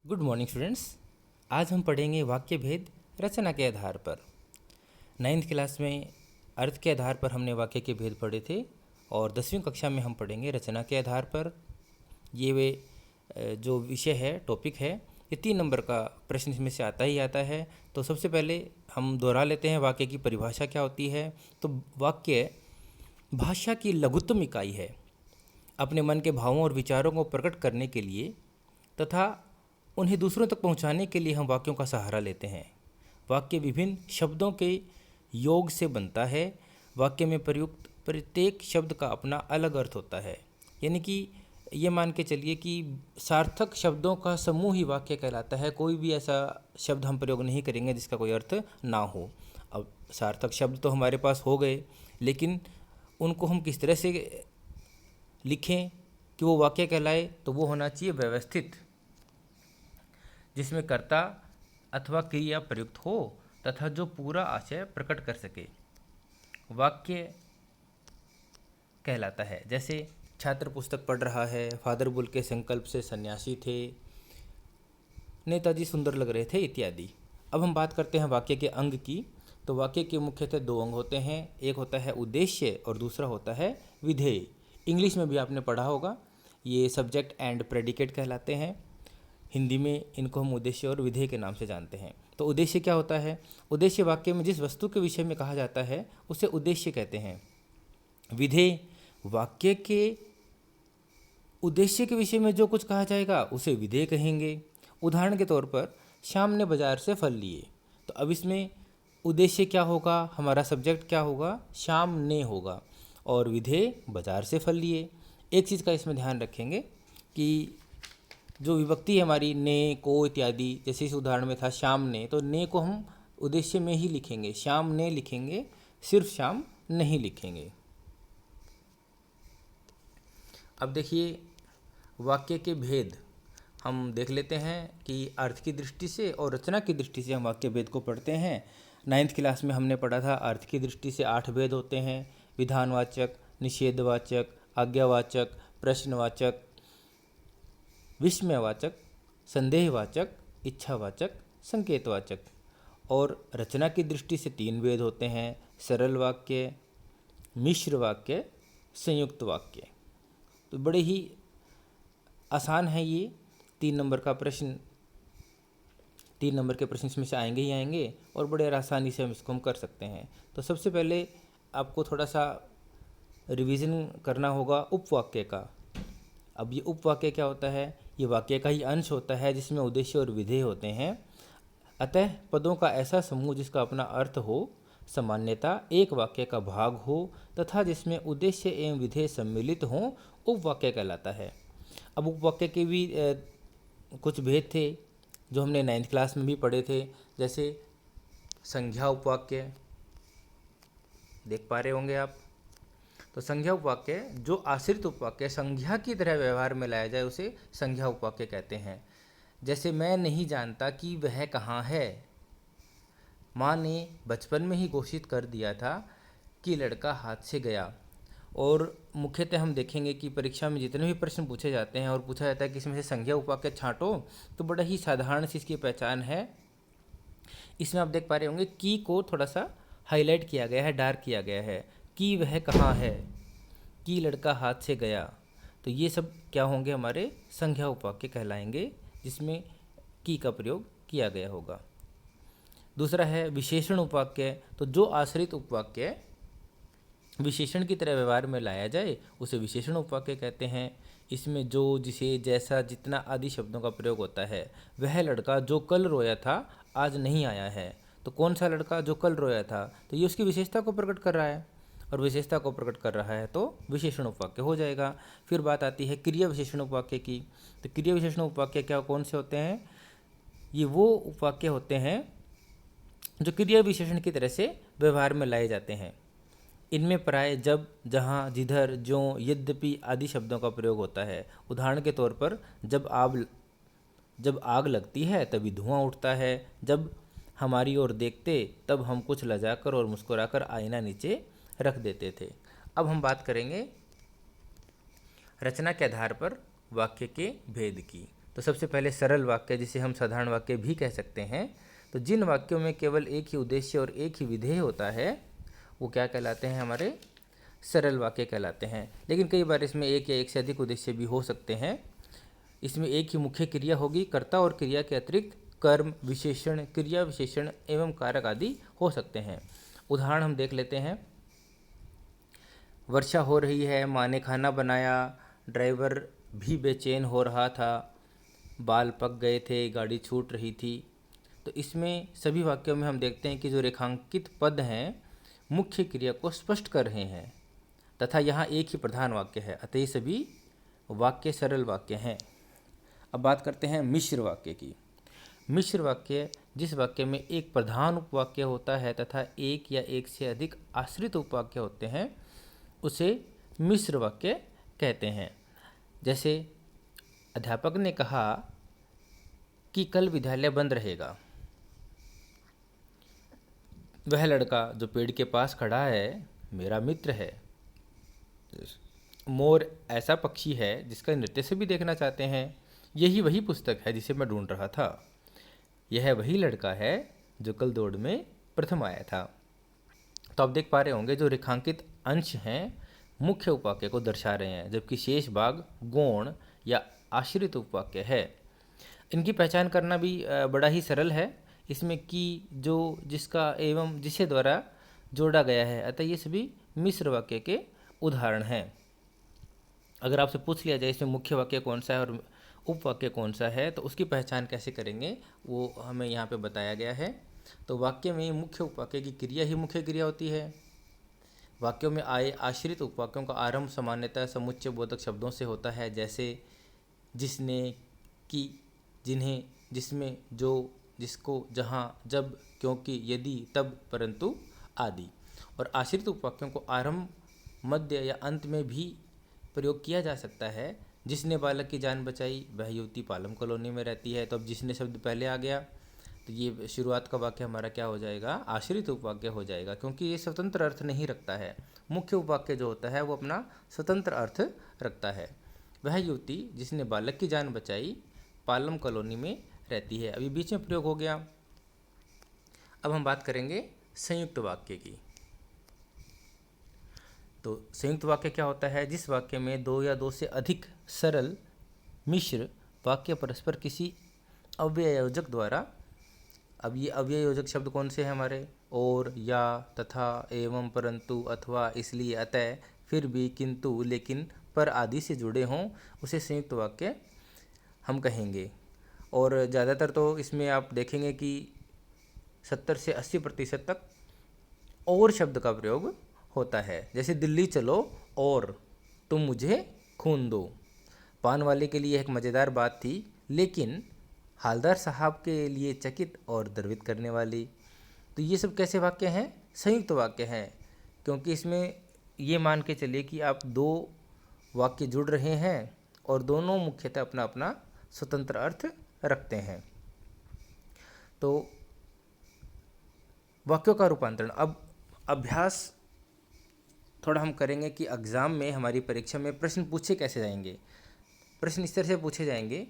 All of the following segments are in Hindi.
Good morning students. आज हम पढ़ेंगे वाक्य भेद रचना के आधार पर। 9th क्लास में अर्थ के आधार पर हमने वाक्य के भेद पढ़े थे और 10वीं कक्षा में हम पढ़ेंगे रचना के आधार पर। ये वे जो विषय है, टॉपिक है, ये 3 नंबर का प्रश्न इसमें से आता ही आता है। तो सबसे पहले हम दोहरा लेते हैं वाक्य की परिभाषा क्या होती है। तो वाक्य भाषा की लघुत्तम इकाई है। अपने मन के भावों और विचारों को प्रकट करने के लिए तथा उन्हें दूसरों तक पहुंचाने के लिए हम वाक्यों का सहारा लेते हैं। वाक्य विभिन्न शब्दों के योग से बनता है। वाक्य में प्रयुक्त प्रत्येक शब्द का अपना अलग अर्थ होता है। यानी कि ये मान के चलिए कि सार्थक शब्दों का समूह ही वाक्य कहलाता है। कोई भी ऐसा शब्द हम प्रयोग नहीं करेंगे जिसका कोई अर्थ ना हो। अब सार्थक शब्द तो हमारे पास हो गए, लेकिन उनको हम किस तरह से लिखें कि वो वाक्य कहलाए, तो वो होना चाहिए व्यवस्थित, जिसमें कर्ता अथवा क्रिया प्रयुक्त हो तथा जो पूरा आशय प्रकट कर सके, वाक्य कहलाता है। जैसे छात्र पुस्तक पढ़ रहा है, फादर बुल के संकल्प से सन्यासी थे, नेताजी सुंदर लग रहे थे, इत्यादि। अब हम बात करते हैं वाक्य के अंग की। तो वाक्य के मुख्यतः 2 अंग होते हैं। एक होता है उद्देश्य और दूसरा होता है विधेय। इंग्लिश में भी आपने पढ़ा होगा, ये सब्जेक्ट एंड प्रेडिकेट कहलाते हैं। हिंदी में इनको हम उद्देश्य और विधेय के नाम से जानते हैं। तो उद्देश्य क्या होता है? उद्देश्य वाक्य में जिस वस्तु के विषय में कहा जाता है उसे उद्देश्य कहते हैं। विधेय वाक्य के उद्देश्य के विषय में जो कुछ कहा जाएगा उसे विधेय कहेंगे। उदाहरण के तौर पर श्याम ने बाजार से फल लिए, तो अब इसमें उद्देश्य क्या होगा, हमारा सब्जेक्ट क्या होगा, श्याम ने होगा, और विधेय बाजार से फल लिए। एक चीज़ का इसमें ध्यान रखेंगे कि जो विभक्ति है हमारी ने, को इत्यादि, जैसे इस उदाहरण में था श्याम ने, तो ने को हम उद्देश्य में ही लिखेंगे, श्याम ने लिखेंगे, सिर्फ श्याम नहीं लिखेंगे। अब देखिए वाक्य के भेद हम देख लेते हैं कि अर्थ की दृष्टि से और रचना की दृष्टि से हम वाक्य भेद को पढ़ते हैं। 9th क्लास में हमने पढ़ा था अर्थ की दृष्टि से 8 भेद होते हैं: विधानवाचक, निषेधवाचक, आज्ञावाचक, प्रश्नवाचक, विस्मयवाचक, संदेहवाचक, इच्छावाचक, संकेतवाचक। और रचना की दृष्टि से 3 भेद होते हैं: सरल वाक्य, मिश्र वाक्य, संयुक्त वाक्य। तो बड़े ही आसान है ये 3 नंबर का प्रश्न। 3 नंबर के प्रश्न इसमें से आएंगे ही आएंगे और बड़े आसानी से हम इसको हम कर सकते हैं। तो सबसे पहले आपको थोड़ा सा रिवीजन करना होगा उपवाक्य का। अब ये उपवाक्य क्या होता है? ये वाक्य का ही अंश होता है जिसमें उद्देश्य और विधेय होते हैं। अतः पदों का ऐसा समूह जिसका अपना अर्थ हो, सामान्यता एक वाक्य का भाग हो तथा जिसमें उद्देश्य एवं विधेय सम्मिलित हों, उपवाक्य कहलाता है। अब उपवाक्य के भी कुछ भेद थे जो हमने 9th क्लास में भी पढ़े थे। जैसे संज्ञा उपवाक्य देख पा रहे होंगे आप। तो संज्ञा उपवाक्य जो आश्रित उपवाक्य संज्ञा की तरह व्यवहार में लाया जाए उसे संज्ञा उपवाक्य कहते हैं। जैसे मैं नहीं जानता कि वह कहाँ है। माँ ने बचपन में ही घोषित कर दिया था कि लड़का हाथ से गया। और मुख्यतः हम देखेंगे कि परीक्षा में जितने भी प्रश्न पूछे जाते हैं और पूछा जाता है कि इसमें से संज्ञा उपवाक्य छांटो, तो बड़ा ही साधारण सी इसकी पहचान है। इसमें आप देख पा रहे होंगे की को थोड़ा सा हाईलाइट किया गया है, डार्क किया गया है। कि वह कहाँ है, कि लड़का हाथ से गया, तो ये सब क्या होंगे, हमारे संज्ञा उपवाक्य कहलाएंगे जिसमें की का प्रयोग किया गया होगा। दूसरा है विशेषण उपवाक्य। तो जो आश्रित उपवाक्य विशेषण की तरह व्यवहार में लाया जाए उसे विशेषण उपवाक्य कहते हैं। इसमें जो, जिसे, जैसा, जितना आदि शब्दों का प्रयोग होता है। वह लड़का जो कल रोया था आज नहीं आया है। तो कौन सा लड़का जो कल रोया था, तो ये उसकी विशेषता को प्रकट कर रहा है और विशेषता को प्रकट कर रहा है तो विशेषण उपवाक्य हो जाएगा। फिर बात आती है क्रिया विशेषण उपवाक्य की। तो क्रिया विशेषण उपवाक्य क्या, कौन से होते हैं? ये वो उपवाक्य होते हैं जो क्रिया विशेषण की तरह से व्यवहार में लाए जाते हैं। इनमें प्राय जब, जहाँ, जिधर, ज्यों, यद्यपि आदि शब्दों का प्रयोग होता है। उदाहरण के तौर पर जब आग लगती है तभी धुआं उठता है। जब हमारी ओर देखते तब हम कुछ लजाकर और मुस्कुराकर आईना नीचे रख देते थे। अब हम बात करेंगे रचना के आधार पर वाक्य के भेद की। तो सबसे पहले सरल वाक्य, जिसे हम साधारण वाक्य भी कह सकते हैं, तो जिन वाक्यों में केवल एक ही उद्देश्य और एक ही विधेय होता है वो क्या कहलाते हैं, हमारे सरल वाक्य कहलाते हैं। लेकिन कई बार इसमें एक या एक से अधिक उद्देश्य भी हो सकते हैं। इसमें एक ही मुख्य क्रिया होगी, कर्ता और क्रिया के अतिरिक्त कर्म, विशेषण, क्रिया विशेषण एवं कारक आदि हो सकते हैं। उदाहरण हम देख लेते हैं। वर्षा हो रही है, माँ ने खाना बनाया, ड्राइवर भी बेचैन हो रहा था, बाल पक गए थे, गाड़ी छूट रही थी। तो इसमें सभी वाक्यों में हम देखते हैं कि जो रेखांकित पद हैं मुख्य क्रिया को स्पष्ट कर रहे हैं तथा यहाँ एक ही प्रधान वाक्य है, अतः ये सभी वाक्य सरल वाक्य हैं। अब बात करते हैं मिश्र वाक्य की। मिश्र वाक्य जिस वाक्य में एक प्रधान उपवाक्य होता है तथा एक या एक से अधिक आश्रित उपवाक्य होते हैं उसे मिश्र वाक्य कहते हैं। जैसे अध्यापक ने कहा कि कल विद्यालय बंद रहेगा। वह लड़का जो पेड़ के पास खड़ा है मेरा मित्र है। मोर ऐसा पक्षी है जिसका नृत्य से भी देखना चाहते हैं। यही वही पुस्तक है जिसे मैं ढूंढ रहा था। यह वही लड़का है जो कल दौड़ में प्रथम आया था। तो आप देख पा रहे होंगे जो रेखांकित अंश हैं मुख्य उपवाक्य को दर्शा रहे हैं, जबकि शेष भाग गौण या आश्रित उपवाक्य है। इनकी पहचान करना भी बड़ा ही सरल है। इसमें की, जो, जिसका एवं जिसे द्वारा जोड़ा गया है, अतः ये सभी मिश्र वाक्य के उदाहरण हैं। अगर आपसे पूछ लिया जाए इसमें मुख्य वाक्य कौन सा है और उपवाक्य कौन सा है तो उसकी पहचान कैसे करेंगे वो हमें यहाँ पे बताया गया है। तो वाक्य में मुख्य उपवाक्य की क्रिया ही मुख्य क्रिया होती है। वाक्यों में आए आश्रित उपवाक्यों का आरंभ सामान्यतः समुच्चय बोधक शब्दों से होता है, जैसे जिसने, कि, जिन्हें, जिसमें, जो, जिसको, जहाँ, जब, क्योंकि, यदि, तब, परंतु आदि। और आश्रित उपवाक्यों को आरंभ, मध्य या अंत में भी प्रयोग किया जा सकता है। जिसने बालक की जान बचाई, वह युवती पालम कॉलोनी में रहती है। तो अब जिसने शब्द पहले आ गया तो ये शुरुआत का वाक्य हमारा क्या हो जाएगा, आश्रित उपवाक्य हो जाएगा, क्योंकि ये स्वतंत्र अर्थ नहीं रखता है। मुख्य उपवाक्य जो होता है वो अपना स्वतंत्र अर्थ रखता है। वह युवती जिसने बालक की जान बचाई पालम कॉलोनी में रहती है, अभी बीच में प्रयोग हो गया। अब हम बात करेंगे संयुक्त वाक्य की। तो संयुक्त वाक्य क्या होता है, जिस वाक्य में दो या दो से अधिक सरल मिश्र वाक्य परस्पर किसी अव्ययोजक द्वारा, अब ये अव्ययोजक शब्द कौन से हैं हमारे, और, या, तथा, एवं, परंतु, अथवा, इसलिए, अतः, फिर भी, किंतु, लेकिन, पर आदि से जुड़े हों उसे संयुक्त वाक्य हम कहेंगे। और ज़्यादातर तो इसमें आप देखेंगे कि 70 से 80% तक और शब्द का प्रयोग होता है। जैसे दिल्ली चलो और तुम मुझे खून दो। पान वाले के लिए एक मज़ेदार बात थी, लेकिन हालदार साहब के लिए चकित और द्रवित करने वाली। तो ये सब कैसे वाक्य हैं, संयुक्त वाक्य हैं, क्योंकि इसमें ये मान के चलिए कि आप दो वाक्य जुड़ रहे हैं और दोनों मुख्यतः अपना अपना स्वतंत्र अर्थ रखते हैं। तो वाक्यों का रूपांतरण, अब अभ्यास थोड़ा हम करेंगे कि एग्ज़ाम में, हमारी परीक्षा में प्रश्न पूछे कैसे जाएंगे। प्रश्न इस तरह से पूछे जाएंगे,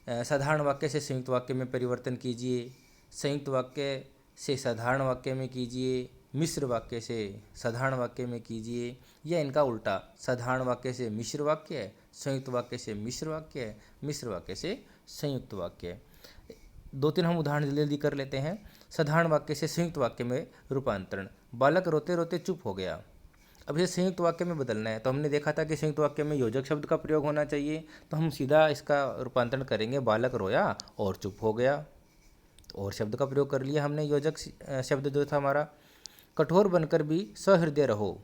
साधारण वाक्य से संयुक्त वाक्य में परिवर्तन कीजिए, संयुक्त वाक्य से साधारण वाक्य में कीजिए, मिश्र वाक्य से साधारण वाक्य में कीजिए, या इनका उल्टा, साधारण वाक्य से मिश्र वाक्य, संयुक्त वाक्य से मिश्र वाक्य, मिश्र वाक्य से संयुक्त वाक्य। 2-3 हम उदाहरण जल्दी जल्दी कर लेते हैं। साधारण वाक्य से संयुक्त वाक्य में रूपांतरण, बालक रोते रोते चुप हो गया। अब ये संयुक्त वाक्य में बदलना है, तो हमने देखा था कि संयुक्त वाक्य में योजक शब्द का प्रयोग होना चाहिए, तो हम सीधा इसका रूपांतरण करेंगे, बालक रोया और चुप हो गया। तो और शब्द का प्रयोग कर लिया हमने, योजक शब्द जो था हमारा, कठोर बनकर भी सहृदय रहो।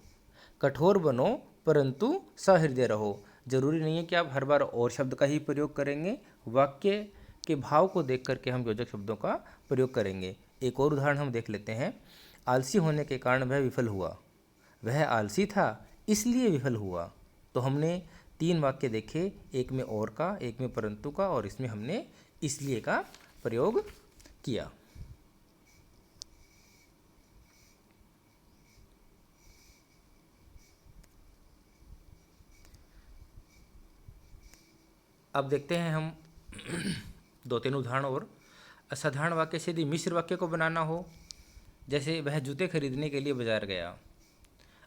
कठोर बनो परंतु सहृदय रहो। जरूरी नहीं है कि आप हर बार और शब्द का ही प्रयोग करेंगे, वाक्य के भाव को देख करके हम योजक शब्दों का प्रयोग करेंगे। एक और उदाहरण हम देख लेते हैं। आलसी होने के कारण वह विफल हुआ। वह आलसी था इसलिए विफल हुआ। तो हमने 3 वाक्य देखे, एक में और का, एक में परंतु का, और इसमें हमने इसलिए का प्रयोग किया। अब देखते हैं हम दो तीन उदाहरण और। असाधारण वाक्य से यदि मिश्र वाक्य को बनाना हो, जैसे वह जूते खरीदने के लिए बाजार गया।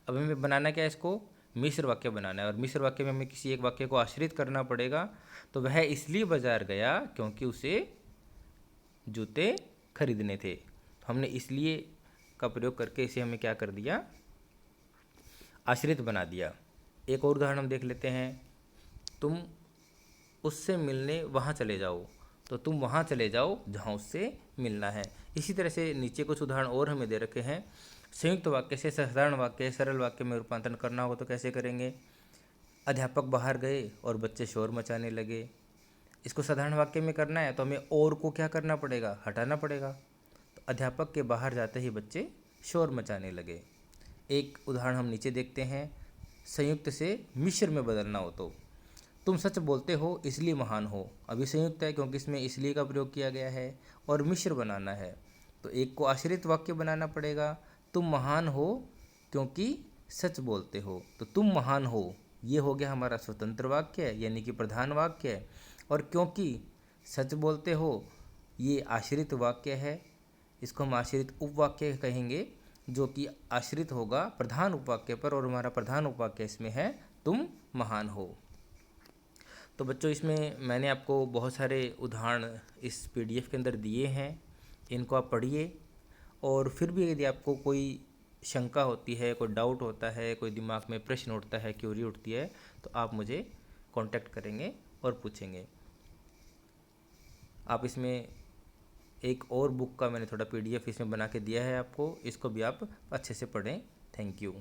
अब हमें बनाना क्या है, इसको मिश्र वाक्य बनाना है, और मिश्र वाक्य में हमें किसी एक वाक्य को आश्रित करना पड़ेगा। तो वह इसलिए बाजार गया क्योंकि उसे जूते खरीदने थे। तो हमने इसलिए का प्रयोग करके इसे हमें क्या कर दिया, आश्रित बना दिया। एक और उदाहरण हम देख लेते हैं। तुम उससे मिलने वहाँ चले जाओ। तो तुम वहाँ चले जाओ जहाँ उससे मिलना है। इसी तरह से नीचे कुछ उदाहरण और हमें दे रखे हैं। संयुक्त वाक्य से साधारण वाक्य सरल वाक्य में रूपांतरण करना हो तो कैसे करेंगे। अध्यापक बाहर गए और बच्चे शोर मचाने लगे। इसको साधारण वाक्य में करना है तो हमें और को क्या करना पड़ेगा, हटाना पड़ेगा। तो अध्यापक के बाहर जाते ही बच्चे शोर मचाने लगे। एक उदाहरण हम नीचे देखते हैं। संयुक्त से मिश्र में बदलना हो तो तुम सच बोलते हो इसलिए महान हो। अभी संयुक्त है क्योंकि इसमें इसलिए का प्रयोग किया गया है, और मिश्र बनाना है तो एक को आश्रित वाक्य बनाना पड़ेगा। तुम महान हो क्योंकि सच बोलते हो। तो तुम महान हो ये हो गया हमारा स्वतंत्र वाक्य यानी कि प्रधान वाक्य, और क्योंकि सच बोलते हो ये आश्रित वाक्य है। इसको हम आश्रित उपवाक्य कहेंगे, जो कि आश्रित होगा प्रधान उपवाक्य पर, और हमारा प्रधान उपवाक्य इसमें है तुम महान हो। तो बच्चों, इसमें मैंने आपको बहुत सारे उदाहरण इस पीडीएफ के अंदर दिए हैं। इनको आप पढ़िए, और फिर भी यदि आपको कोई शंका होती है, कोई डाउट होता है, कोई दिमाग में प्रश्न उठता है, क्यूरी उठती है, तो आप मुझे कांटेक्ट करेंगे और पूछेंगे। आप इसमें एक और बुक का मैंने थोड़ा पीडीएफ इसमें बना के दिया है आपको, इसको भी आप अच्छे से पढ़ें। Thank you.